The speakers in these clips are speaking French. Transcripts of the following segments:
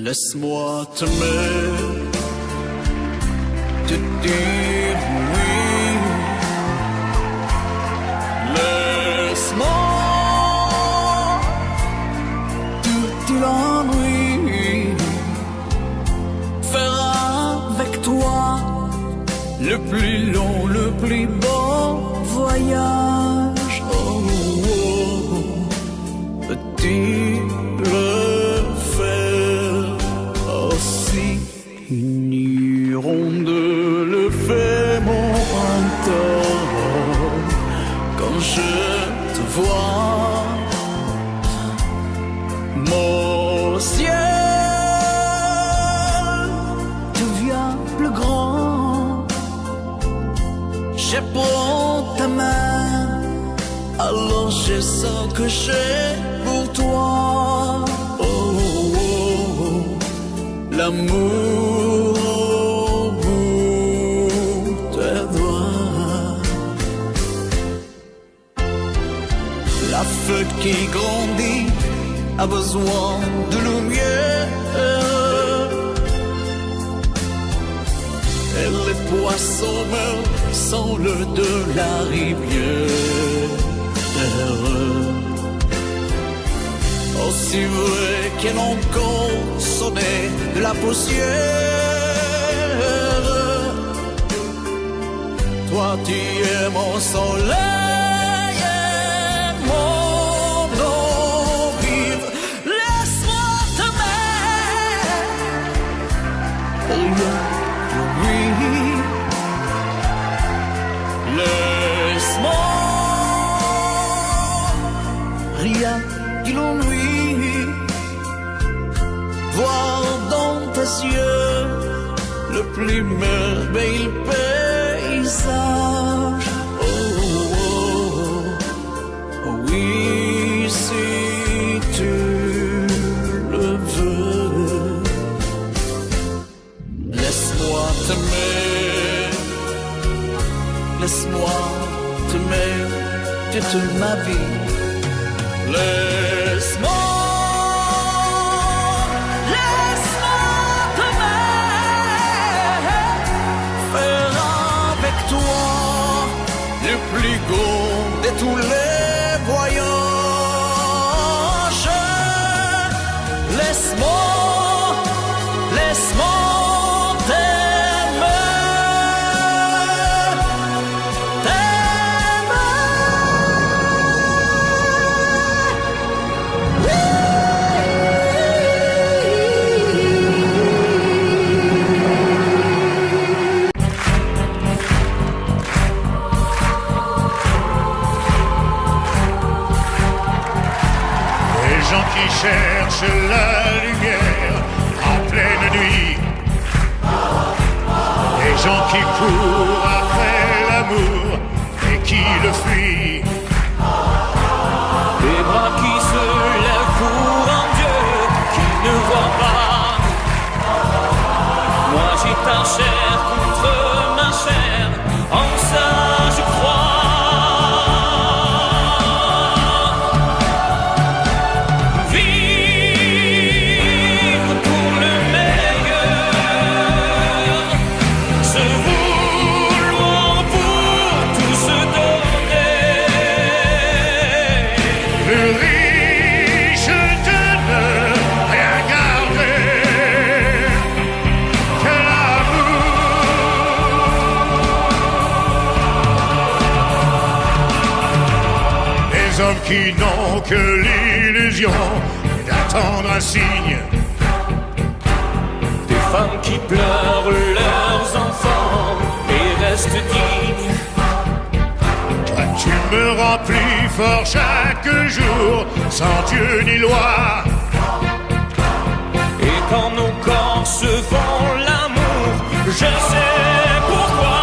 Laisse-moi t'aimer, te dire oui. Laisse-moi tout l'ennui, faire avec toi le plus long, le plus beau voyage. Oh, oh, petit le faire aussi. Une hirondelle fait mon printemps quand je te vois. Mon ciel devient plus grand. Je prends ta main, alors je sens que j'ai pour toi. Oh, oh, oh, l'amour au bout des doigts. La feuille qui grandit a besoin de lumière, et les poissons meurent sans l'eau de la rivière. Aussi vrai qu'elle encore sonné de la poussière. Toi tu es mon soleil et mon eau vive. Laisse-moi t'aimer, oui. Laisse-moi rien que l'ennui, voir dans tes yeux le plus merveilleux paysage. Oh, oh, oh, oui, si tu le veux. Laisse-moi t'aimer, laisse-moi t'aimer toute ma vie. Laisse-moi t'aimer, faire avec toi le plus beau de tous les voyages. Laisse-moi cherche la lumière en pleine nuit. Les gens qui courent après l'amour et qui le fuient. Les bras qui se lèvent pour un Dieu qui ne voit pas. Moi j'ai ta chair contre ma chair, en ça je crois. Qui n'ont que l'illusion d'attendre un signe. Des femmes qui pleurent leurs enfants et restent dignes. Toi tu me rends plus fort chaque jour, sans Dieu ni loi. Et quand nos corps se font l'amour, je sais pourquoi.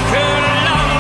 Que l'amour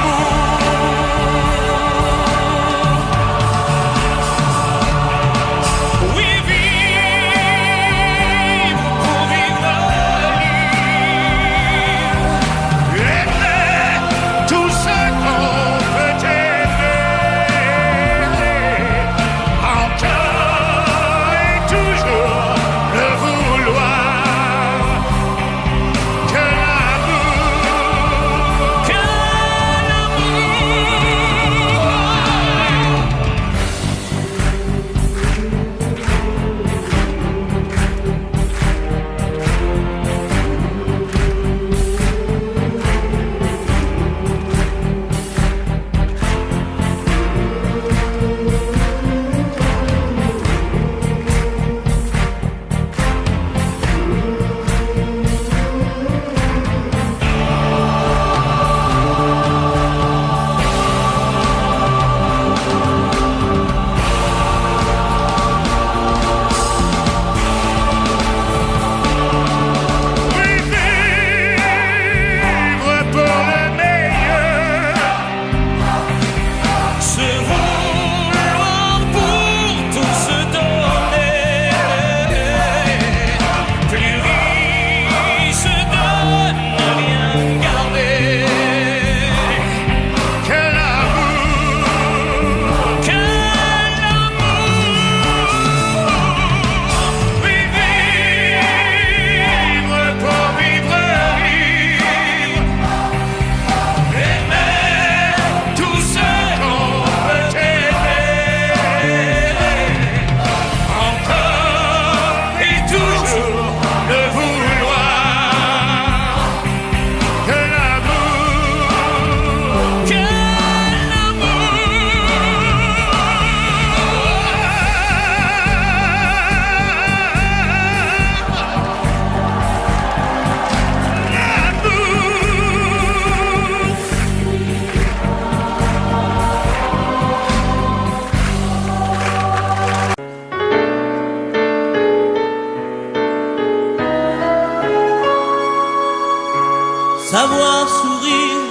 sourire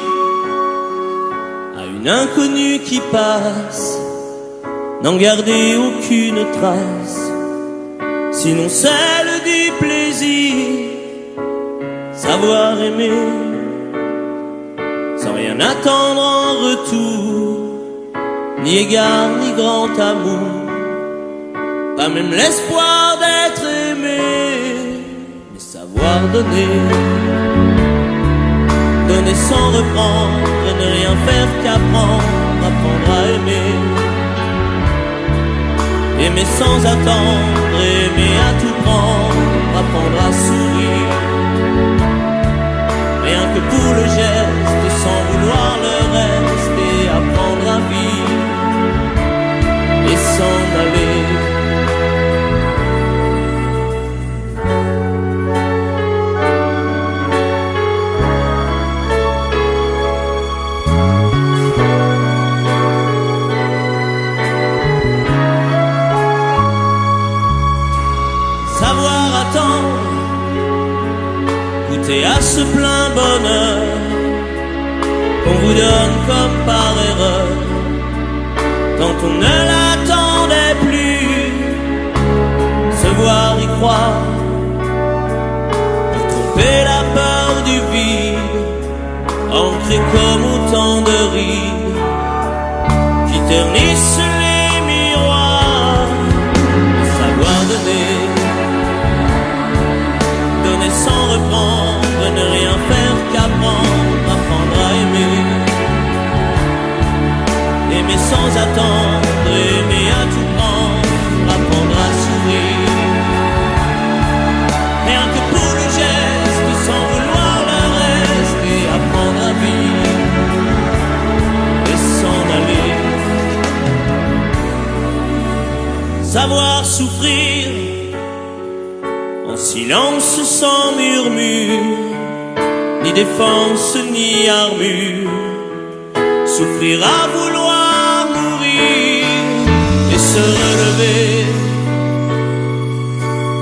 à une inconnue qui passe, n'en garder aucune trace, sinon celle du plaisir. Savoir aimer sans rien attendre en retour, ni égard ni grand amour, pas même l'espoir d'être aimé, mais savoir donner, donner sans reprendre, ne rien faire qu'apprendre, apprendre à aimer, aimer sans attendre, aimer à tout prendre, apprendre à sourire, rien que pour le geste, sans vouloir le reste, et apprendre à vivre et s'en aller. Savoir attendre, goûter à ce plein bonheur qu'on vous donne comme par erreur, quand on ne l'attendait plus, se voir y croire, pour tromper la peur du vide, ancré comme autant de rides qui ternissent les miroirs. Savoir donner, donner sans reprendre, ne rien faire qu'apprendre, apprendre à aimer, aimer sans attendre, aimer à tout prendre, apprendre à sourire, rien que pour le geste, sans vouloir le reste, et apprendre à vivre et s'en aller. Savoir souffrir en silence sans murmure, ni défense ni armure, souffrir à vouloir mourir et se relever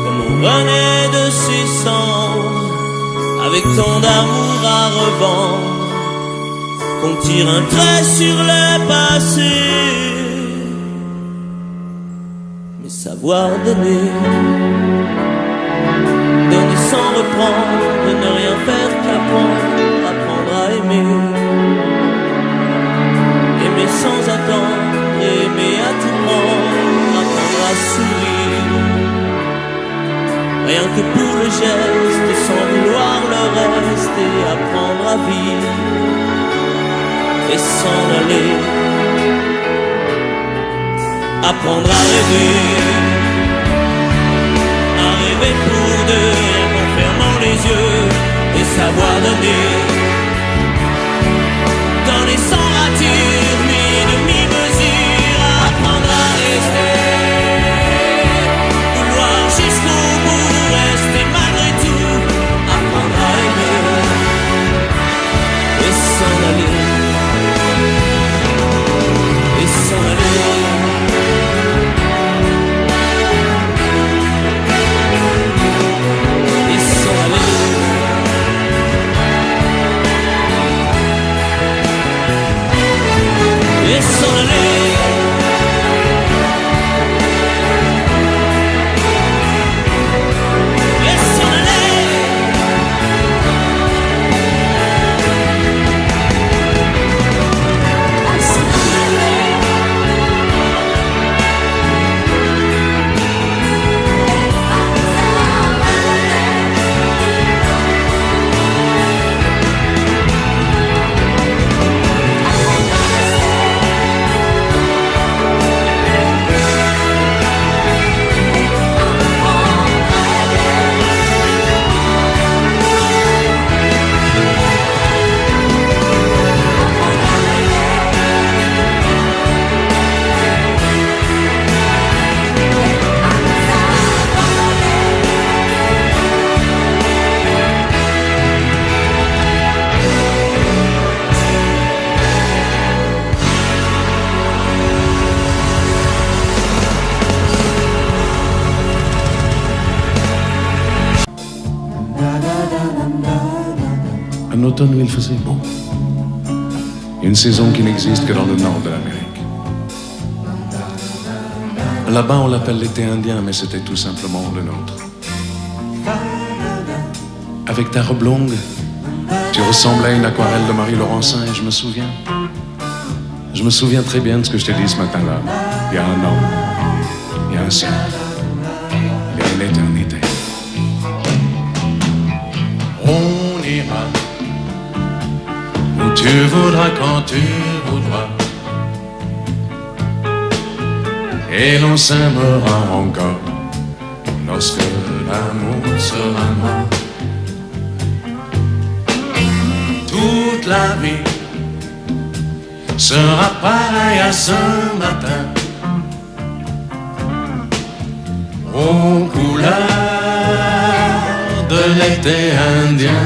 comme on renaît de ses cendres, avec tant d'amour à revendre qu'on tire un trait sur le passé, mais savoir donner, donner sans reprendre, ne rien faire qu'apprendre, apprendre à aimer, aimer sans attendre, aimer à tout prendre, apprendre à sourire, rien que pour le geste, sans vouloir le reste, et apprendre à vivre et s'en aller, apprendre à rêver pour deux, en fermant les yeux, et savoir donner, donner sans rature, ni demi-mesure, apprendre à rester, vouloir jusqu'au bout, rester malgré tout, apprendre à aimer, et s'en aller, et s'en aller. automne où il faisait beau. Une saison qui n'existe que dans le nord de l'Amérique. Là-bas, on l'appelle l'été indien, mais c'était tout simplement le nôtre. Avec ta robe longue, tu ressemblais à une aquarelle de Marie Laurencin et je me souviens. Je me souviens très bien de ce que je t'ai dit ce matin-là. Il y a un an, il y a un siècle, il y a une éternité. On ira où tu voudras quand tu voudras. Et l'on s'aimera encore lorsque l'amour sera mort. Toute la vie sera pareille à ce matin, aux couleurs de l'été indien.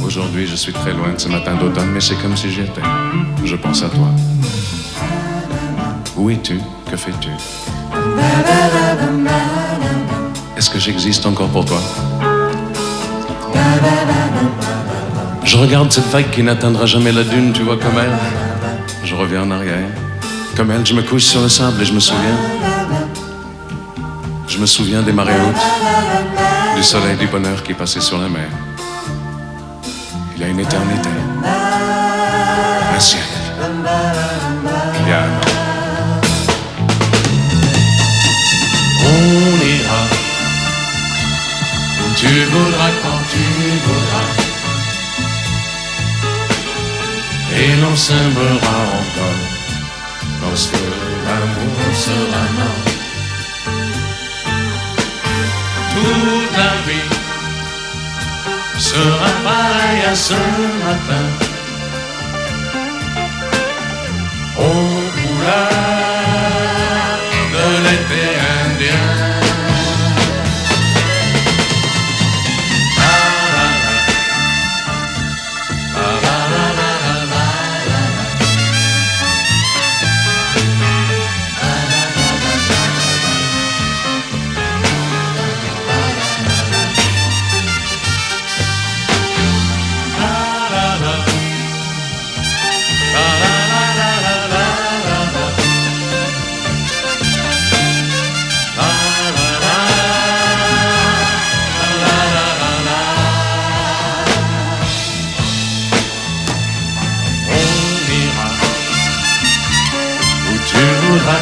Aujourd'hui, je suis très loin de ce matin d'automne, mais c'est comme si j'y étais. Je pense à toi. Où es-tu? Que fais-tu? Est-ce que j'existe encore pour toi? Je regarde cette vague qui n'atteindra jamais la dune, tu vois, comme elle. Je reviens en arrière. Comme elle, je me couche sur le sable et je me souviens. Je me souviens des marées hautes, du soleil, du bonheur qui passait sur la mer. Il y a une éternité, un siècle, il y a un an. On ira où tu voudras quand tu voudras. Et l'on s'aimera encore lorsque l'amour sera mort. Toute la vie sera pareille à ce matin, aux couleurs de l'été indien.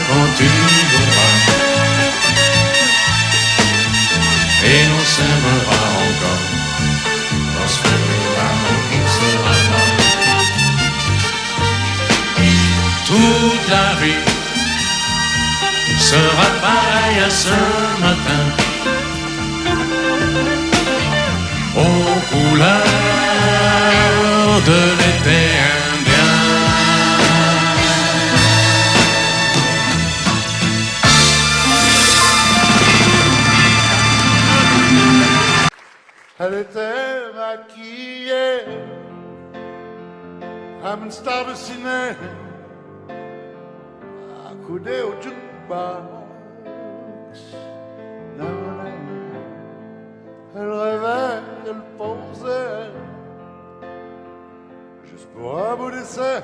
Quand tu voudras, et l'on s'aimera encore lorsque l'amour sera mort. Toute la vie sera pareille à ce matin, aux couleurs de l'été indien. Elle était maquillée comme une star de ciné, accoudée au jukebox. Non, non, elle rêvait, elle posait, juste pour un beau dessert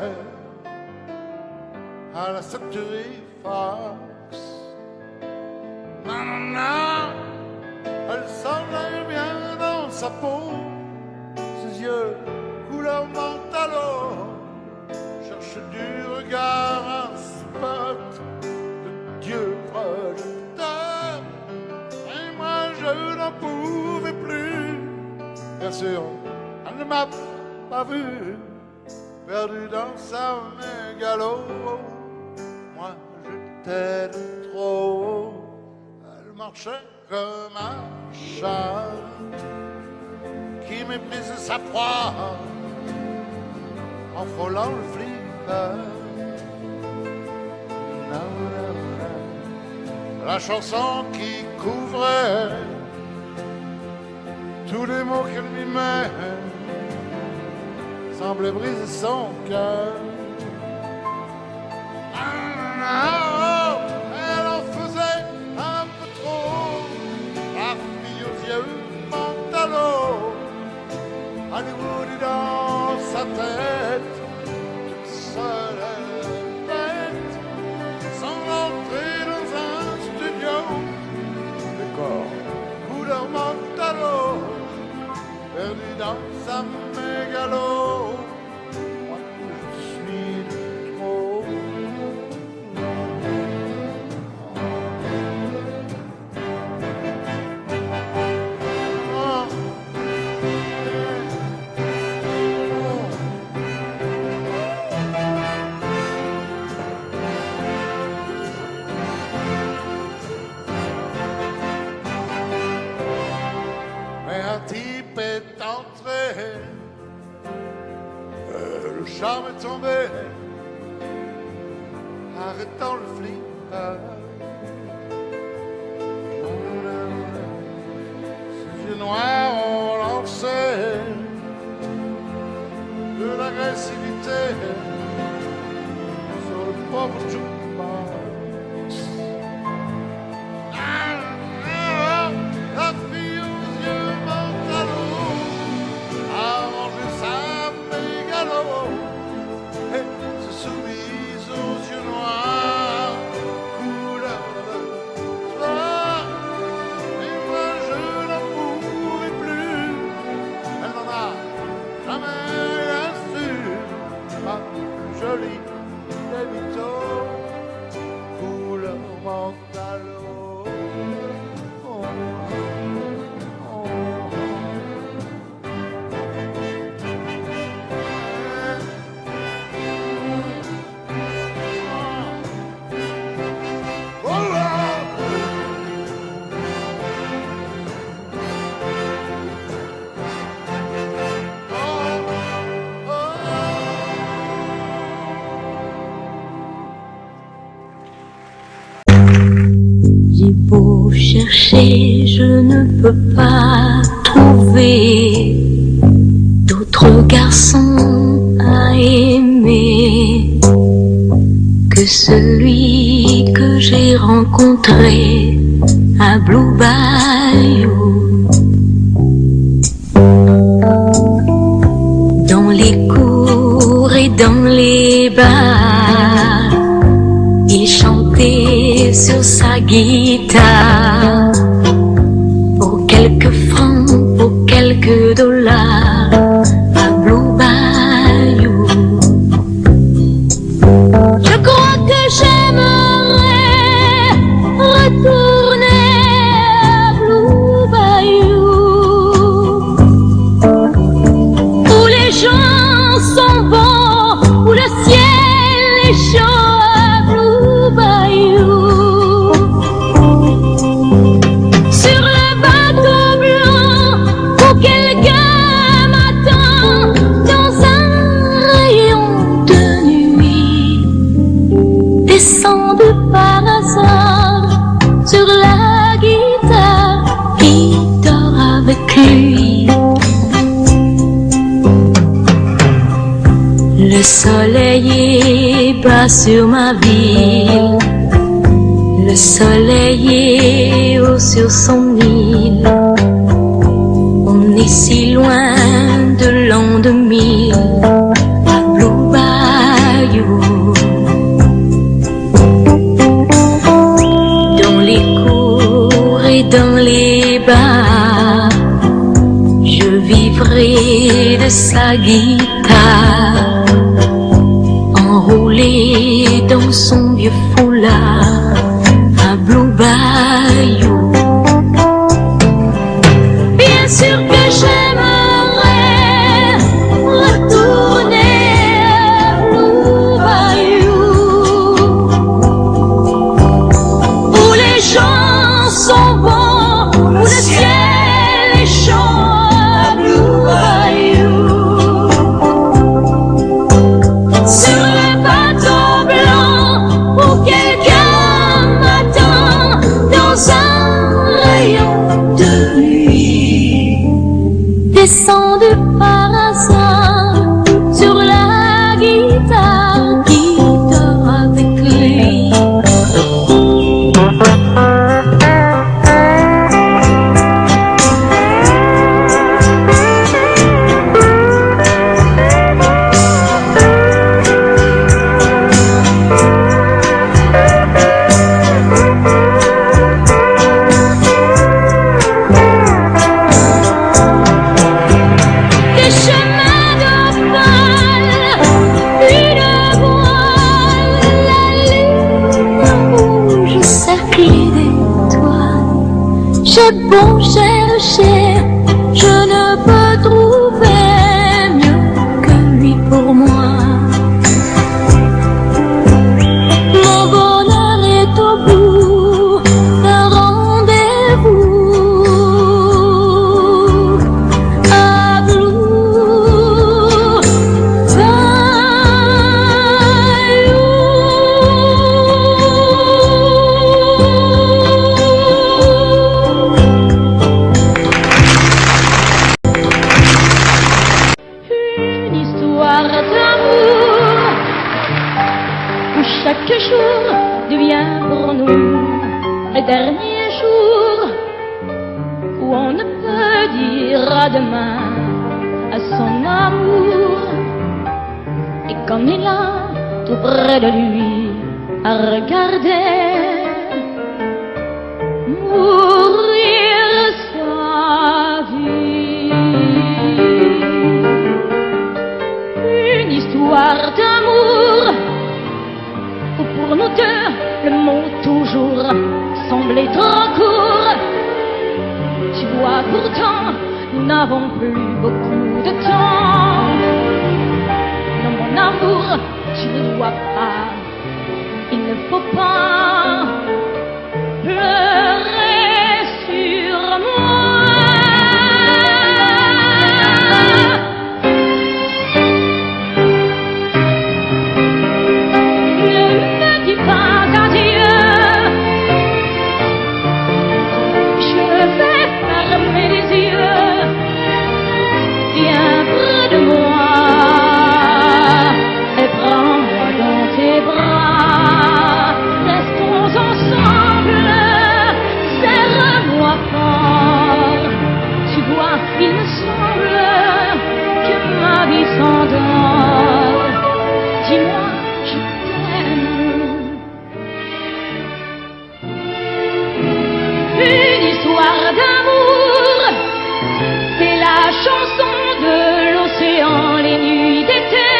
à la Century Fox. Non, non, non, elle semblait bien dans sa peau, ses yeux couleur mentalo, cherche du regard un spot de Dieu projecteur. Et moi je n'en pouvais plus. Bien sûr, elle ne m'a pas vu, perdu dans sa mégalo. Moi je t'aide trop. Elle marchait comme un chat qui méprise sa proie en frôlant le flipper. La chanson qui couvrait tous les mots qu'elle mimait semblait briser son cœur. Elle en faisait un peu couleur Montalo, perdu dans sa mégalo. Moi, je suis de trop. Un type est entré, le charme est tombé, arrêtant le flic. Ses yeux noirs ont lancé de l'agressivité sur le pauvre jukebox. La fille aux yeux Montalo a rangé sa mégalo et se soumise aux yeux noirs, couleur de soir. Et moi je n'en pourrai plus, elle n'en a jamais rien su. Ma plus jolie débito, couleur Montalo. J'ai beau chercher, je ne peux pas trouver d'autres garçons à aimer que celui que j'ai rencontré à Blue Bayou. Dans les cours et dans les bars, il chantait sur sa guitare pour quelques francs, pour quelques dollars à Blue Bayou. Je crois que j'aimerais retourner à Blue Bayou, où les gens sont bons, où le ciel est chaud. Sur le bateau blanc où quelqu'un m'attend dans un rayon de nuit, descendu par hasard sur la guitare qui dort avec lui. Le soleil est bas sur ma ville, le soleil est haut sur son île. On est si loin de l'an 2000 à Blue Bayou. Dans les cours et dans les bars, je vivrai de sa guitare, enroulé dans son vieux foulard à Blue Bayou. Bien sûr que j'aimerais retourner à Blue Bayou, où les gens sont bons, où le ciel est chaud à Blue Bayou. Sur le bateau blanc où quelqu'un m'attend dans un rayon de nuit, descendu par hasard sur la guitare qui dort avec lui. J'ai beau chercher, je ne peux trouver mieux que lui pour moi. Mon bonheur est au bout d'un rendez-vous à Blue Une histoire d'amour où chaque jour devient pour nous le dernier jour, où on ne peut dire à demain à son amour, et qu'on est là tout près de lui à regarder mourir sa vie. Une histoire d'amour où pour nous deux le mot toujours semblait trop court. Tu vois, pourtant nous n'avons plus beaucoup de temps. Non, mon amour, tu ne dois pas, il ne faut pas pleurer sur moi. Il me semble que ma vie s'endort. Dis-moi, je t'aime. Une histoire d'amour, c'est la chanson de l'océan, les nuits d'été.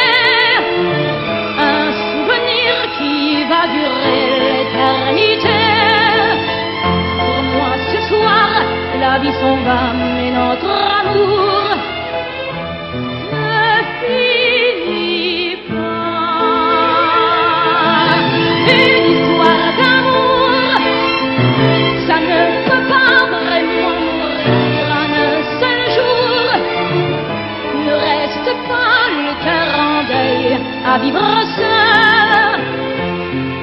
Un souvenir qui va durer l'éternité. Pour moi ce soir, la vie s'en va, mais notre amour ne finit pas. Une histoire d'amour, ça ne peut pas vraiment mourir un seul jour. Ne reste pas le cœur en deuil à vivre seul.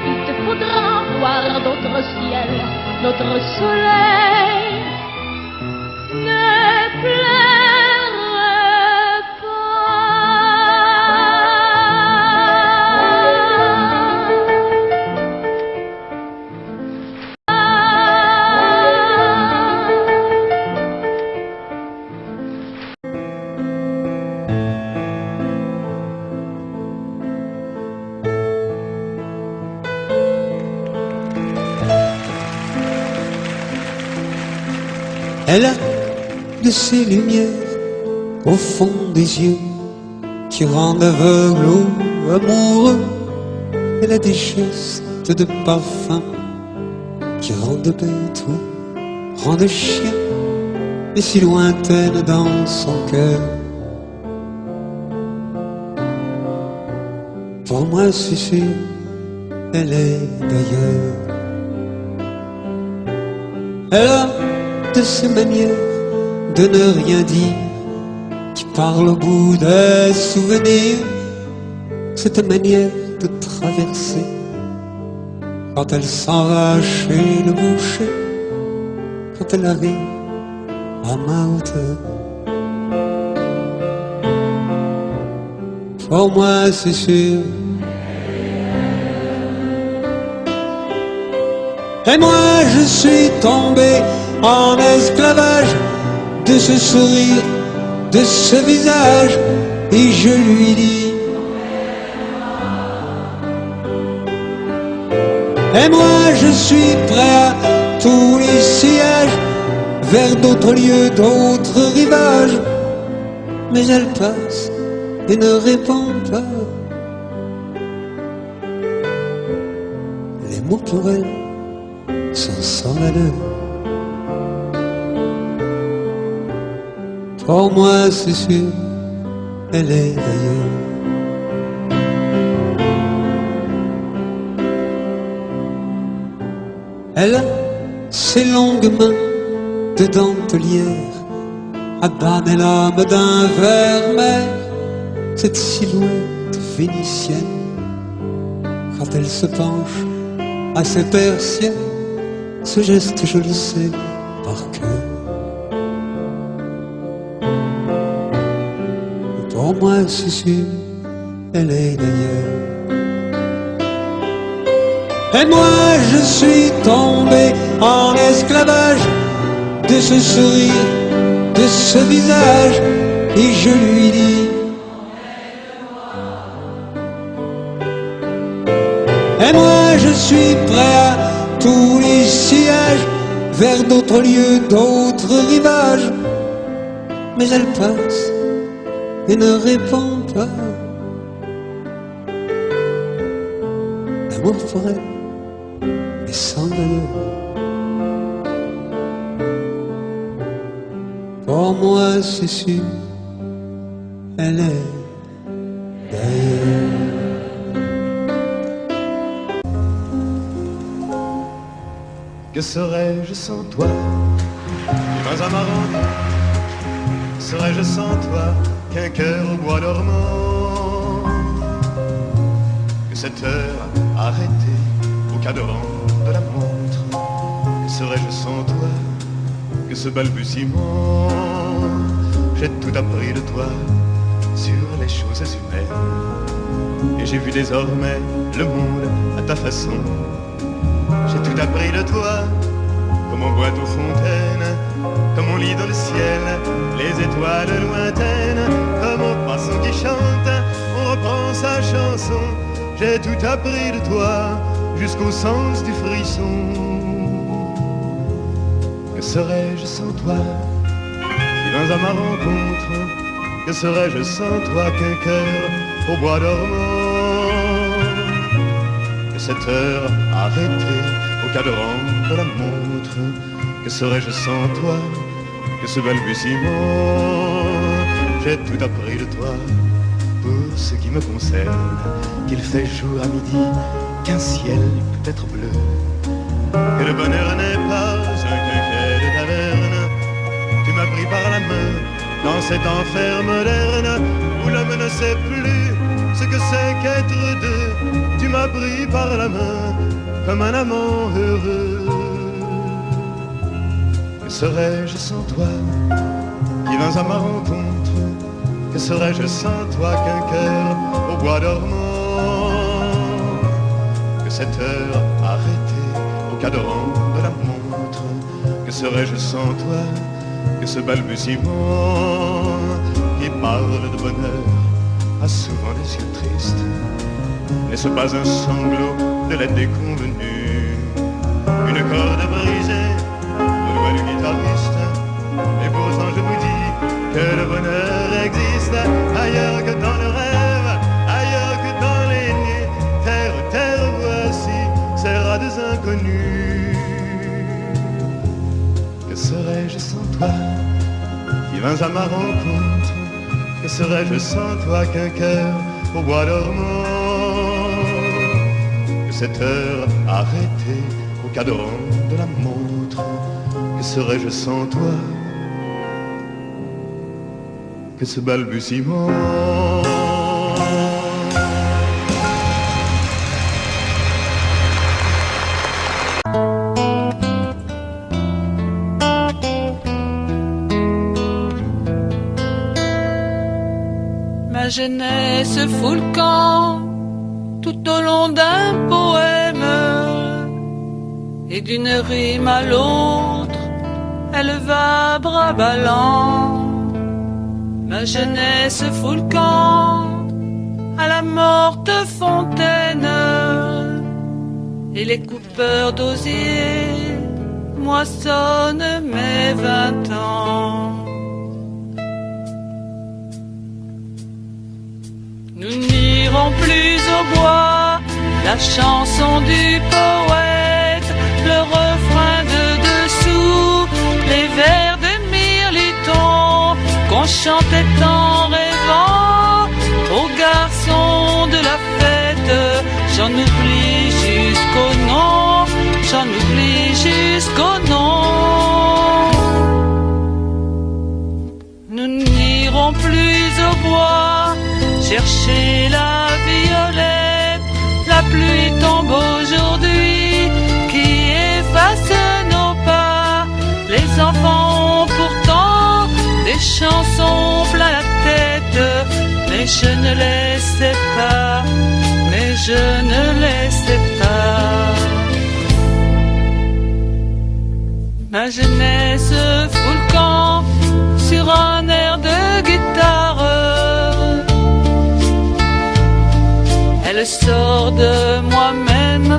Il te faudra voir d'autres ciels, d'autres soleils. Ne pleure Elle a de ces lumières au fond des yeux qui rendent aveugle ou amoureux. Elle a des gestes de parfum qui rendent bête ou rendent chien, mais si lointaine dans son cœur. Pour moi c'est sûr, elle est d'ailleurs. Elle a de ces manières de ne rien dire qui parle au bout des souvenirs, cette manière de traverser quand elle s'en va chez le boucher, quand elle arrive à ma hauteur. Pour moi c'est sûr. Et moi je suis tombé en esclavage de ce sourire, de ce visage, et je lui dis: et moi je suis prêt à tous les sillages, vers d'autres lieux, d'autres rivages. Mais elle passe et ne répond pas. Les mots pour elle sont sans valeur. Pour moi c'est sûr, elle est d'ailleurs. Elle a ses longues mains de dentelière, abanent l'âme d'un ver mer, cette silhouette vénitienne. Quand elle se penche à ses persiennes, ce geste je le sais par cœur. Pour moi c'est sûr, elle est d'ailleurs. Et moi je suis tombé en esclavage de ce sourire, de ce visage, et je lui dis: et moi je suis prêt à tous les sillages, vers d'autres lieux, d'autres rivages. Mais elle passe et ne répond pas. L'amour pour elle est sans valeur. Pour moi c'est sûr, elle est d'ailleurs. Que serais-je sans toi? Dans un marron, serais-je sans toi qu'un cœur au bois dormant? Que cette heure arrêtée au cadran de la montre, que serais-je sans toi? Que ce balbutiement, j'ai tout appris de toi sur les choses humaines, et j'ai vu désormais le monde à ta façon. J'ai tout appris de toi, comme on boit aux fontaines, comme on lit dans le ciel les étoiles lointaines, comme au passant qui chante, on reprend sa chanson. J'ai tout appris de toi, jusqu'au sens du frisson. Que serais-je sans toi? Si vins à ma rencontre, que serais-je sans toi qu'un cœur au bois dormant? Que cette heure arrêtée au cadran de la montre, que serais-je sans toi? Que ce balbutiement, j'ai tout appris de toi. Pour ce qui me concerne, qu'il fait jour à midi, qu'un ciel peut être bleu, que le bonheur n'est pas un quinquet de taverne. Tu m'as pris par la main dans cet enfer moderne où l'homme ne sait plus ce que c'est qu'être deux. Tu m'as pris par la main comme un amant heureux. Que serais-je sans toi qui vins à ma rencontre? Que serais-je sans toi qu'un cœur au bois dormant? Que cette heure arrêtée au cadran de la montre, que serais-je sans toi? Que ce balbutiement qui parle de bonheur a souvent des yeux tristes. N'est-ce pas un sanglot de la déconvenue? Une corde brisée au doigt du guitariste. Et pourtant je vous dis que le bonheur existe ailleurs que dans le rêve, ailleurs que dans les nuits. Terre, terre, voici ces rats inconnus. Que serais-je sans toi qui vins à ma rencontre? Que serais-je sans toi qu'un cœur au bois dormant? Que cette heure arrêtée au cadran de la montre, que serais-je sans toi? Que ce balbutiement. Ma jeunesse fout le camp tout au long d'un poème, et d'une rime à l'autre, elle va bras ballants. Ma jeunesse fout le camp à la morte fontaine, et les coupeurs d'osier moissonnent mes 20 ans. Nous n'irons plus au bois, la chanson du poète, le refrain de dessous, les vers de Mirliton qu'on j'en oublie jusqu'au nom, j'en oublie jusqu'au nom. Nous n'irons plus au bois chercher la violette. La pluie tombe aujourd'hui qui efface nos pas. Les enfants ont pourtant des chansons plein la tête, mais je ne les sais pas, mais je ne les sais pas. Ma jeunesse fout le camp sur un air de guitare. Elle sort de moi-même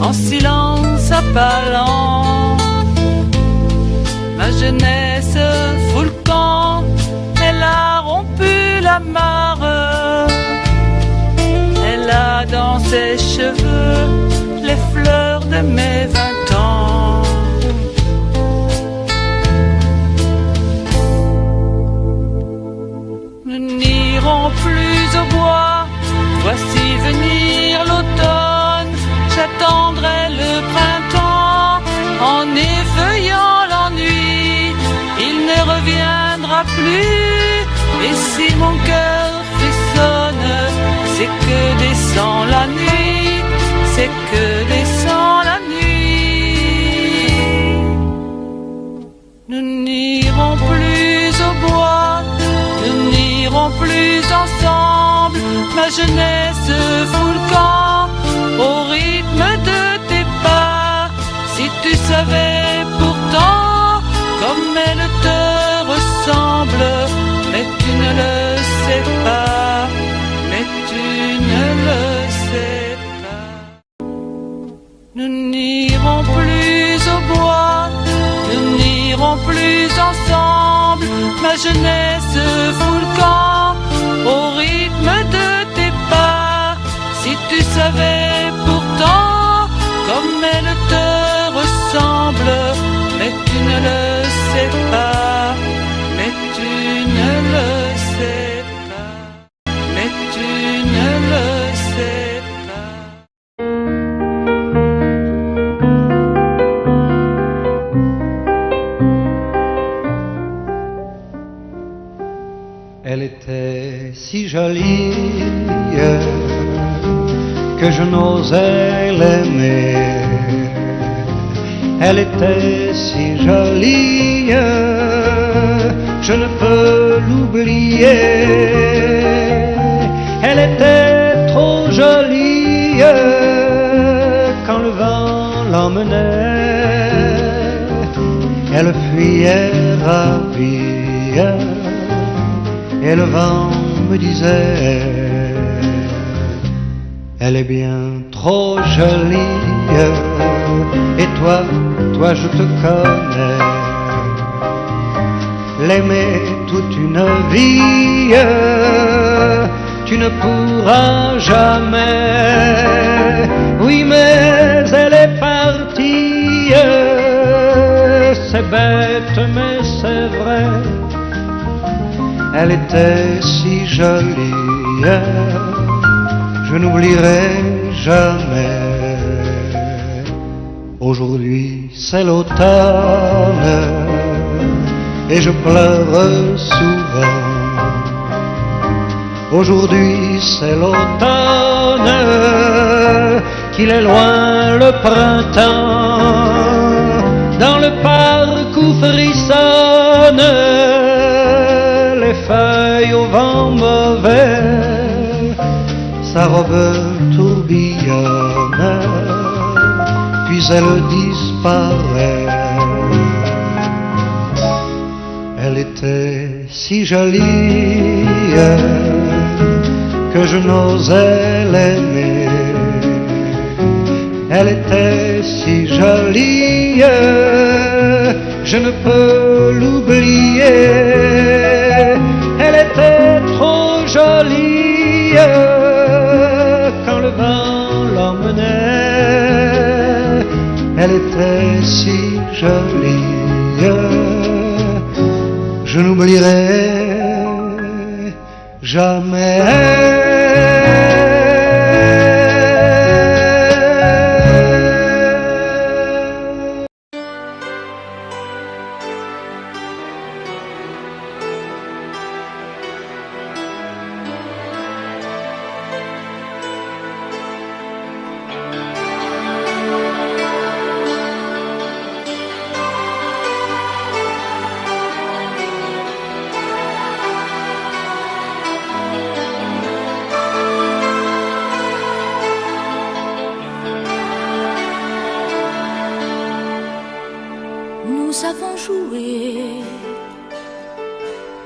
en silence à pas lents. Ma jeunesse fout le camp, elle a rompu la mare. Elle a dans ses cheveux les fleurs de mes 20 ans. Nous n'irons plus au bois, voici venir l'automne. J'attendrai le printemps en effeuillant l'ennui. Il ne reviendra plus, et si mon cœur frissonne, c'est que descend la nuit, c'est que descend la nuit. Nous n'irons plus au bois, nous n'irons plus ensemble. Ma jeunesse fout le camp au rythme de tes pas. Si tu savais pourtant comme elle te ressemble, mais tu ne le sais pas, mais tu ne le sais pas. Nous n'irons plus au bois, nous n'irons plus ensemble. Ma jeunesse fout le camp au rythme de tes pas. Si tu savais pourtant comme elle te ressemble, mais tu ne le sais pas, mais tu ne le sais pas, mais tu ne le sais pas. Elle était si jolie que je n'osais l'aimer. Elle était si jolie, je ne peux l'oublier. Elle était trop jolie quand le vent l'emmenait. Elle fuyait ravie et le vent me disait: elle est bien trop jolie, et toi je te connais. L'aimer toute une vie, tu ne pourras jamais. Oui, mais elle est partie, c'est bête mais c'est vrai. Elle était si jolie, je n'oublierai jamais. Aujourd'hui c'est l'automne et je pleure souvent. Aujourd'hui c'est l'automne, qu'il est loin le printemps. Dans le parc où frissonnent les feuilles au vent mauvais, sa robe tourbillonne, puis elle disparaît. Elle était si jolie que je n'osais l'aimer. Elle était si jolie, je ne peux l'oublier. Elle était trop jolie quand le vent l'emmenait. Elle était si jolie, je n'oublierai jamais.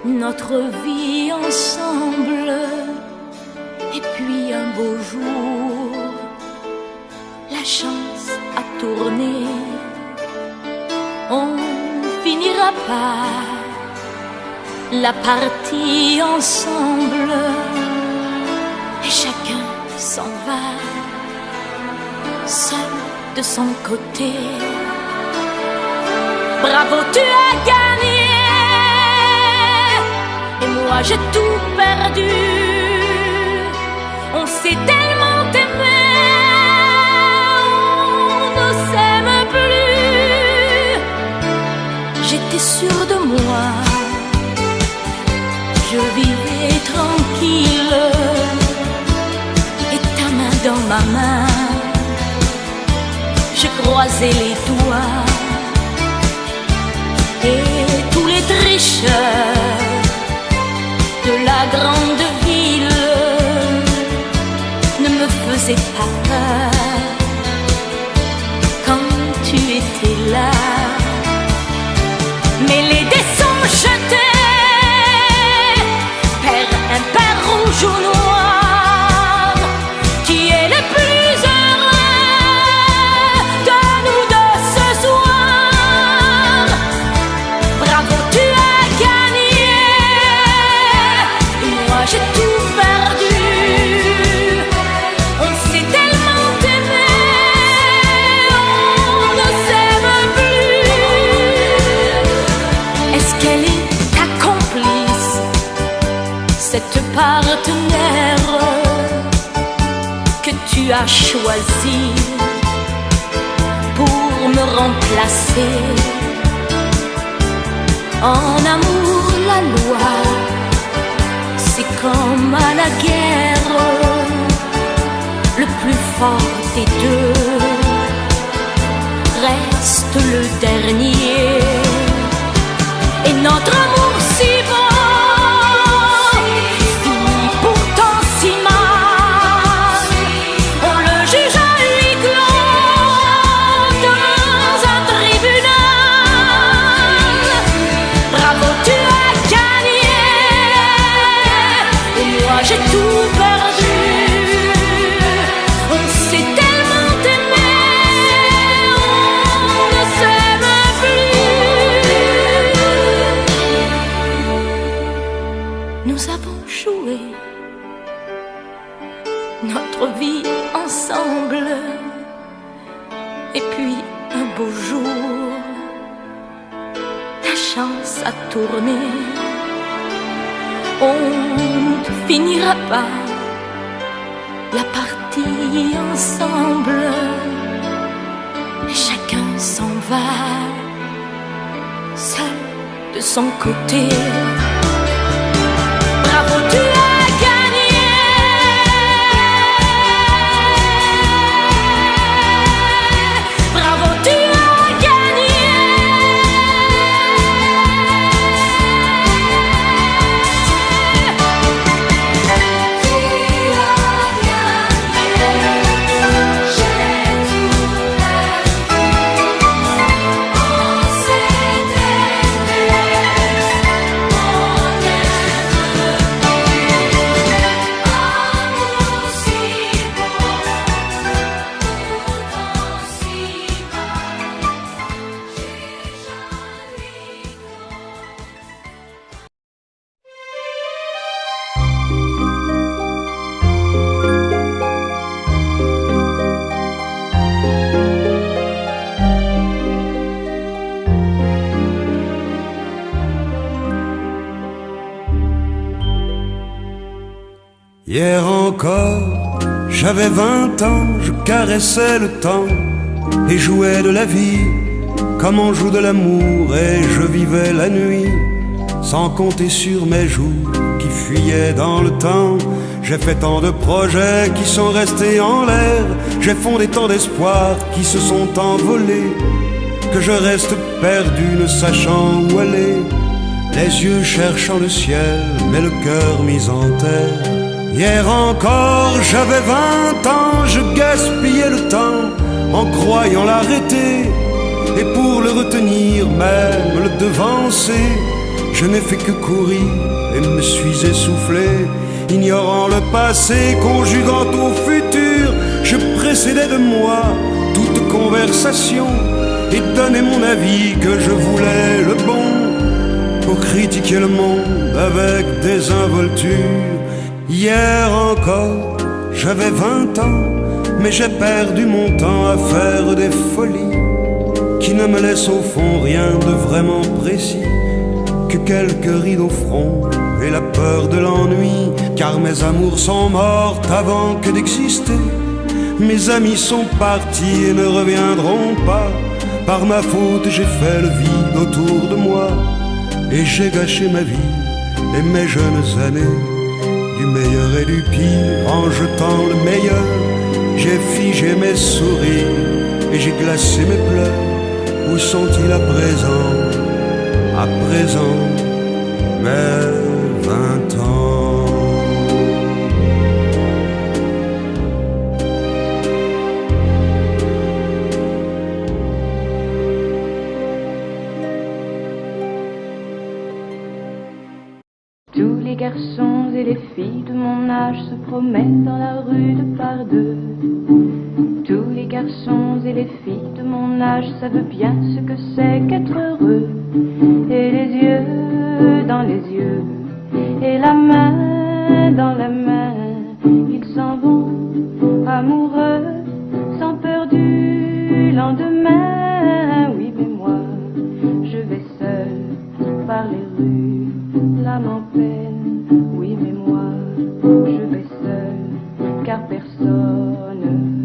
notre vie ensemble. Et puis un beau jour, la chance a tourné. On finira par la partie ensemble. Et chacun s'en va, seul de son côté. Bravo, tu as gagné. Et moi j'ai tout perdu. On s'est tellement aimé, on ne s'aime plus. J'étais sûre de moi, je vivais tranquille. Et ta main dans ma main, je croisais les doigts. Et tous les tricheurs de la grande ville ne me faisaient pas peur quand tu étais là. Mais les dés sont jetés, père impair, rouge ou noir, qui est le plus heureux de nous deux ce soir. Bravo, tu as gagné. Moi j'ai tout perdu. On s'est tellement aimé, on ne s'aime plus. Est-ce qu'elle est ta complice, cette partenaire que tu as choisi pour me remplacer? En amour, la loi, c'est comme à la guerre, le plus fort des deux reste le dernier. Et notre amour si beau finit pourtant si mal. On le juge à huis clos dans un tribunal. Bravo, tu as gagné. Et moi j'ai tout perdu. On s'est tellement aimé, on ne s'aime plus. Nous avons joué notre vie ensemble. Et puis un beau jour, la chance a tourné. On ne finira pas la partie ensemble. Et chacun s'en va, seul de son côté. Bravo, tu as gagné. Bravo, tu as gagné. Hier encore, j'avais 20 ans, je caressais le temps et jouais de la vie comme on joue de l'amour, et je vivais la nuit sans compter sur mes jours qui fuyaient dans le temps. J'ai fait tant de projets qui sont restés en l'air, j'ai fondé tant d'espoirs qui se sont envolés, que je reste perdu ne sachant où aller, les yeux cherchant le ciel mais le cœur mis en terre. Hier encore j'avais 20 ans, je gaspillais le temps en croyant l'arrêter, et pour le retenir, même le devancer, je n'ai fait que courir et me suis essoufflé, ignorant le passé, conjuguant au futur. Je précédais de moi toute conversation et donnais mon avis que je voulais le bon, pour critiquer le monde avec désinvolture. Hier encore, j'avais 20 ans, mais j'ai perdu mon temps à faire des folies qui ne me laissent au fond rien de vraiment précis que quelques rides au front et la peur de l'ennui. Car mes amours sont mortes avant que d'exister. Mes amis sont partis et ne reviendront pas. Par ma faute j'ai fait le vide autour de moi, et j'ai gâché ma vie et mes jeunes années, du meilleur et du pire en jetant le meilleur. J'ai figé mes sourires et j'ai glacé mes pleurs. Où sont-ils à présent, mes 20 ans? Tous les garçons et les filles de mon âge se promènent dans la rue de par deux. Tous les garçons et les filles de mon âge savent bien ce que c'est qu'être heureux. Et les yeux dans les yeux, et la main dans la main, ils s'en vont amoureux, sans peur du lendemain. Oui, mais moi, je vais seul par les rues, l'âme en peine. Oui, mais moi, je vais seul, car personne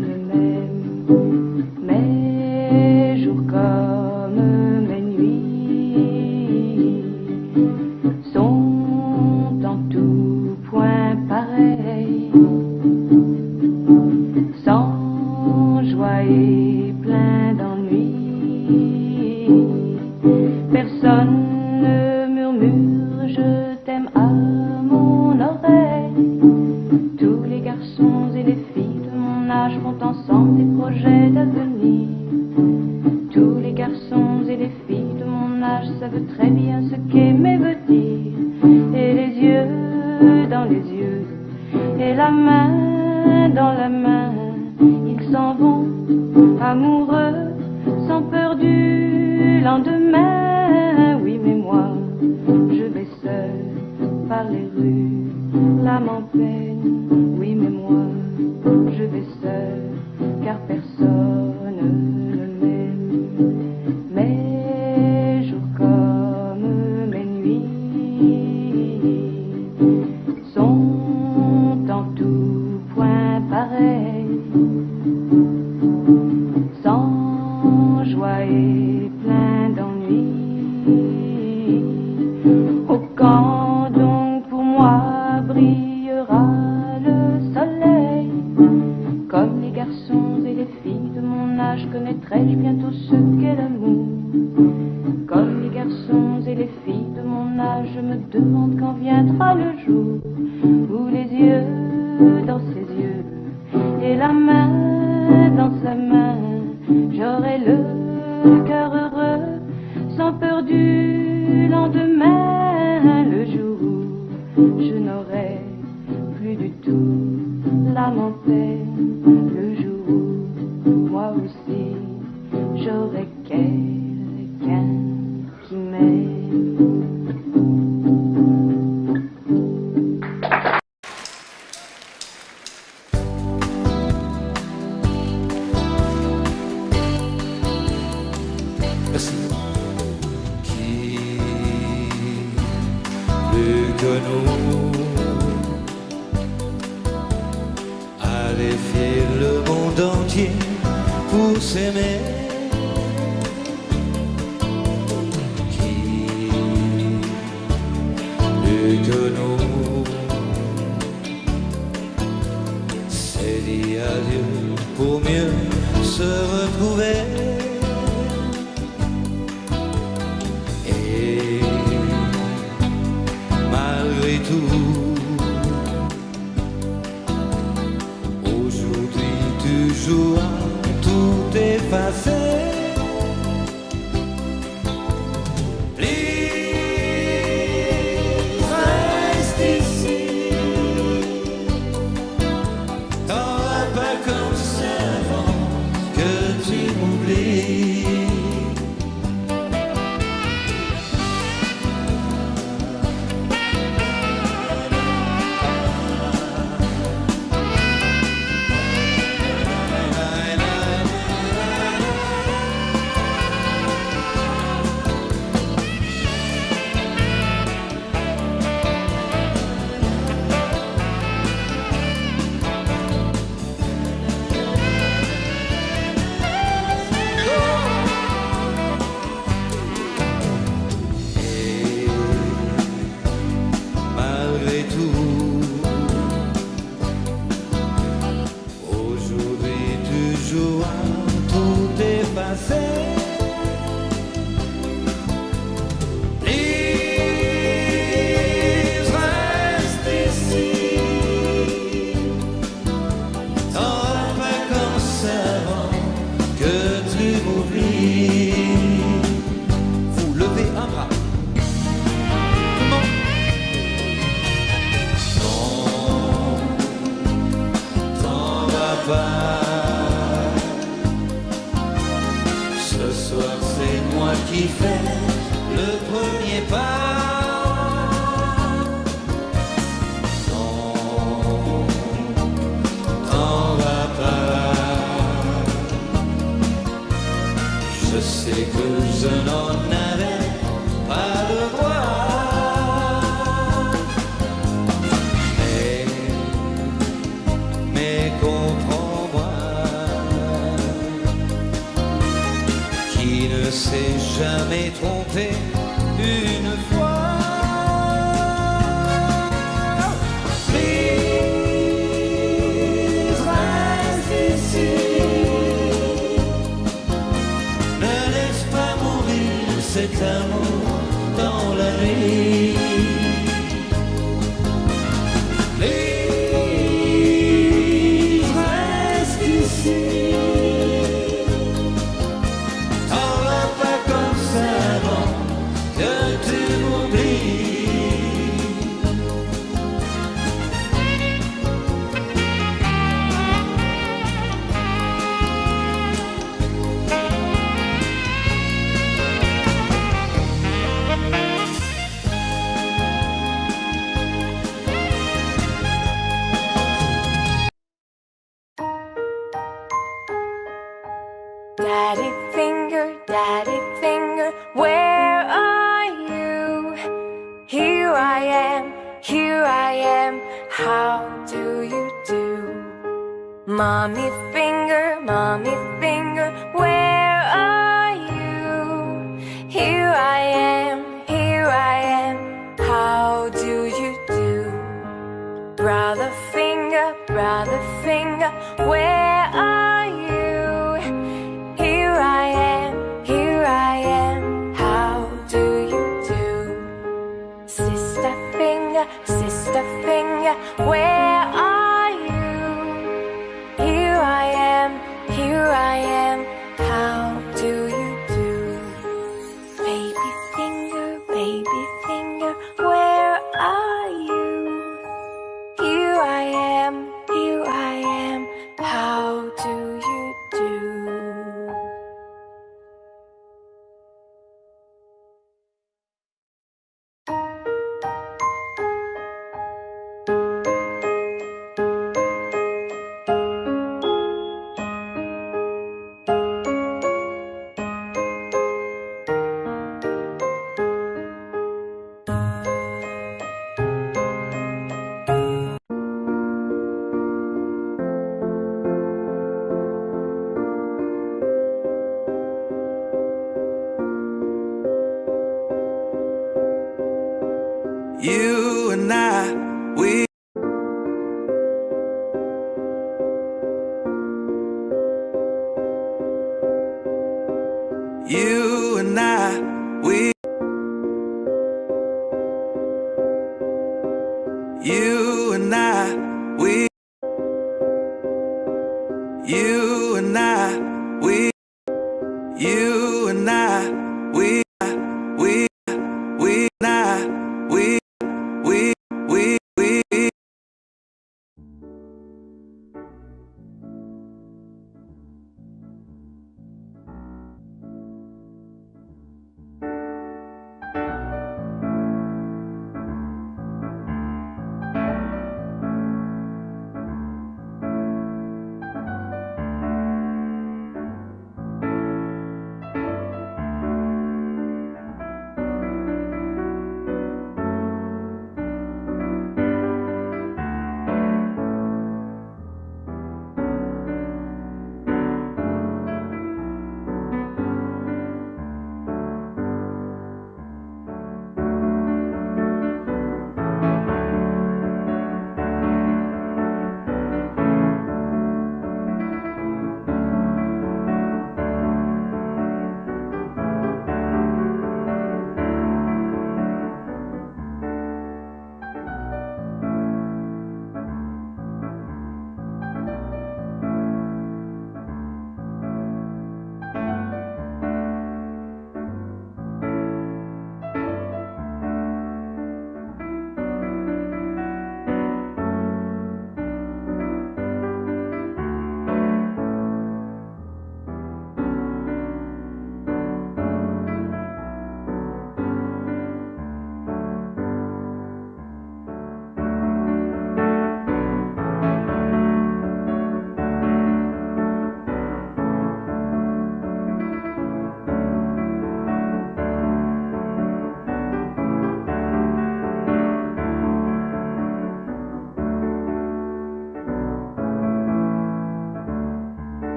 ne m'aime. Mes jours comme mes nuits sont en tout point pareils, sans joie et plein d'ennui. Personne ne murmure je t'aime à mon oreille. Tous les garçons et les filles de mon âge font ensemble des projets d'avenir. Tous les garçons et les filles de mon âge savent très bien ce qu'aimer veut dire. Et les yeux dans les yeux, et la main dans la main, ils s'en vont amoureux, sans peur du lendemain. Oui, mais moi, je vais seul par les rues, l'âme en peine. Oui, mais moi, je vais seul, car personne ne m'aime. Mes jours comme mes nuits sont en tout point pareils, sans joie et plein d'ennui. Oh, quand donc pour moi brillera le soleil? Comme les garçons et les filles de mon âge, connaîtrai-je bientôt ce qu'est l'amour? Comme les garçons et les filles de mon âge, je me demande quand viendra le jour où les yeux dans ses yeux et la main dans sa main, j'aurai le cœur heureux, sans peur du lendemain. Le jour où je n'aurai plus du tout l'âme en peine. Le jour où moi aussi j'aurai quelqu'un qui m'aime. Qui plus que nous a défié le monde entier pour s'aimer? Qui plus que nous s'est dit adieu pour mieux se retrouver? Et malgré tout, aujourd'hui toujours tout effacé. Plus qui fait le premier pas. Non, t'en vas pas. Je sais que je n'en avais pas le droit. Mais comprends-moi, qui ne s'est jamais trompé une fois. Please reste ici, ne laisse pas mourir cet amour dans la nuit. Please reste ici, t'en vas pas comme ça avant que tu m'oublies. Daddy finger, where are you? Here I am, how do you do? Mommy finger, where are you? Here I am, how do you do? Brother finger, where are you? Here I am, how do you do? Sister finger, where are you? Here I am, how do you do? Baby finger, where are you? Here I am, how do you do? You and I, we You and I, we You and I, we